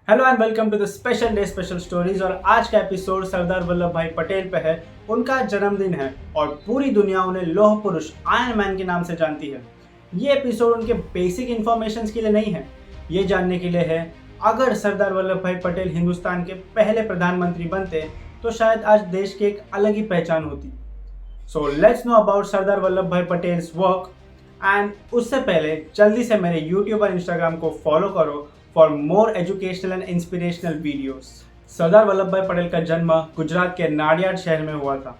Hello and welcome to the special day special stories. और आज का एपिसोड सरदार Vallabhbhai Patel पे है। उनका जन्मदिन है और पूरी दुनिया उन्हें लौह पुरुष आयरन मैन के नाम से जानती है। ये एपिसोड उनके बेसिक इन्फॉर्मेशन के लिए नहीं है, ये जानने के लिए है अगर सरदार वल्लभ भाई पटेल हिंदुस्तान के पहले प्रधानमंत्री बनते तो शायद आज देश की एक अलग ही पहचान होती। So let's know about Sardar Vallabh भाई पटेल्स वर्क। एंड उससे पहले जल्दी से मेरे यूट्यूब और इंस्टाग्राम को फॉलो करो for more educational and inspirational videos. Sardar Vallabhbhai Patel का जन्म गुजरात के नाडियाड शहर में हुआ था।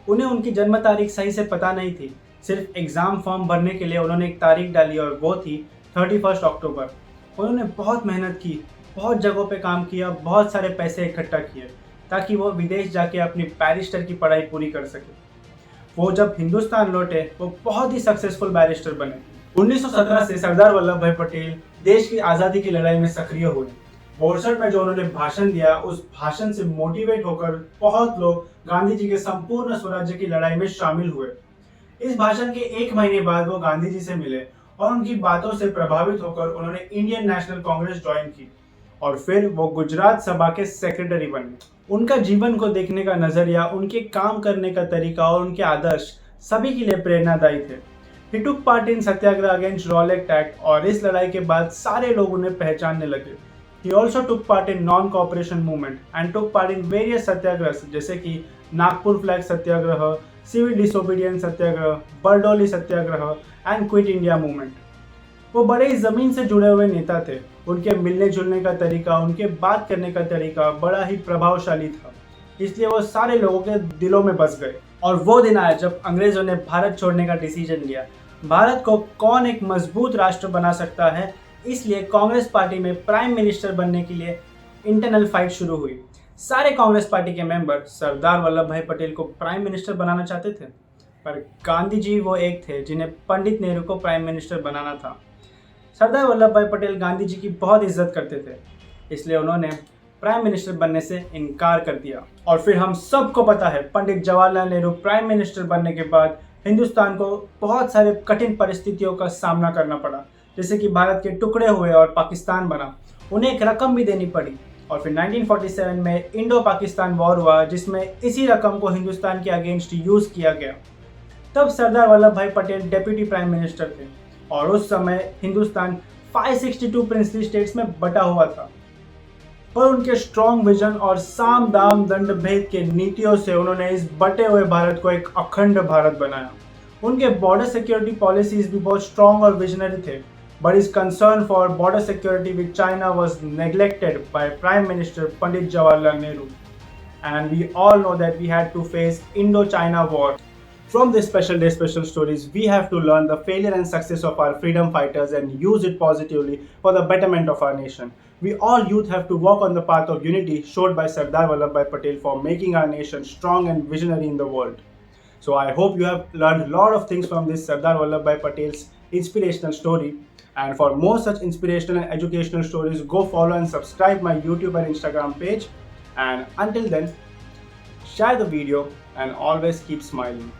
उन्हें उनकी जन्म तारीख सही से पता नहीं थी, सिर्फ एग्ज़ाम फॉर्म भरने के लिए उन्होंने एक तारीख डाली और वो थी 31 अक्टूबर। उन्होंने बहुत मेहनत की, बहुत जगहों पे काम किया, बहुत सारे पैसे इकट्ठा किए ताकि वो विदेश जाके अपनी बैरिस्टर की पढ़ाई पूरी कर सके। वो जब हिंदुस्तान लौटे वो बहुत ही सक्सेसफुल बैरिस्टर बने। 1917 से सरदार वल्लभ भाई पटेल देश की आज़ादी की लड़ाई में सक्रिय हुए। 62 में जो उन्होंने भाषण दिया, उस भाषण से मोटिवेट होकर बहुत लोग गांधी जी के संपूर्ण स्वराज्य की लड़ाई में शामिल हुए। इस भाषण के एक महीने बाद वो गांधी जी से मिले और उनकी बातों से प्रभावित होकर उन्होंने इंडियन नेशनल कांग्रेस ज्वाइन की और फिर वो गुजरात सभा के सेक्रेटरी बने। उनका जीवन को देखने का नजरिया, उनके काम करने का तरीका और उनके आदर्श सभी के लिए प्रेरणादायी थे। He took part in Satyagraha against Rowlatt act और इस लड़ाई के बाद सारे लोग उन्हें पहचानने लगे। He also took part in non cooperation movement and took part in various satyagraha जैसे कि Nagpur flag satyagraha, civil disobedience satyagraha, Bardoli satyagraha and quit India movement. वो बड़े ही जमीन से जुड़े हुए नेता थे। उनके मिलने जुलने का तरीका, उनके बात करने का तरीका बड़ा ही प्रभावशाली था, इसलिए वो सारे लोगों के दिलों में बस गए। और वो दिन आया जब अंग्रेजों ने भारत छोड़ने का डिसीजन लिया। भारत को कौन एक मजबूत राष्ट्र बना सकता है, इसलिए कांग्रेस पार्टी में प्राइम मिनिस्टर बनने के लिए इंटरनल फाइट शुरू हुई। सारे कांग्रेस पार्टी के मेंबर सरदार वल्लभ भाई पटेल को प्राइम मिनिस्टर बनाना चाहते थे, पर गांधी जी वो एक थे जिन्हें पंडित नेहरू को प्राइम मिनिस्टर बनाना था। सरदार वल्लभ भाई पटेल गांधी जी की बहुत इज्जत करते थे, इसलिए उन्होंने प्राइम मिनिस्टर बनने से इनकार कर दिया। और फिर हम सबको पता है पंडित जवाहरलाल नेहरू प्राइम मिनिस्टर बनने के बाद हिंदुस्तान को बहुत सारे कठिन परिस्थितियों का सामना करना पड़ा, जैसे कि भारत के टुकड़े हुए और पाकिस्तान बना। उन्हें एक रकम भी देनी पड़ी और फिर 1947 में इंडो पाकिस्तान वॉर हुआ, जिसमें इसी रकम को हिंदुस्तान के अगेंस्ट यूज़ किया गया। तब सरदार Vallabhbhai Patel deputy prime minister थे और उस समय हिंदुस्तान 562 प्रिंसली स्टेट्स में बटा हुआ था। पर उनके स्ट्रॉन्ग विजन और साम दाम दंड भेद के नीतियों से उन्होंने इस बटे हुए भारत को एक अखंड भारत बनाया। उनके बॉर्डर सिक्योरिटी पॉलिसीज भी बहुत स्ट्रॉन्ग और विजनरी थे, but is concern for border security with China was neglected by prime minister Pandit Jawaharlal Nehru, and we all know that we had to face Indo-China war. From this special day special stories, we have to learn the failure and success of our freedom fighters and use it positively for the betterment of our nation. We all youth have to walk on the path of unity showed by Sardar Vallabhbhai Patel for making our nation strong and visionary in the world. So I hope you have learned a lot of things from this Sardar Vallabhbhai Patel's inspirational story. And for more such inspirational and educational stories, go follow and subscribe my YouTube and Instagram page. And until then, share the video and always keep smiling.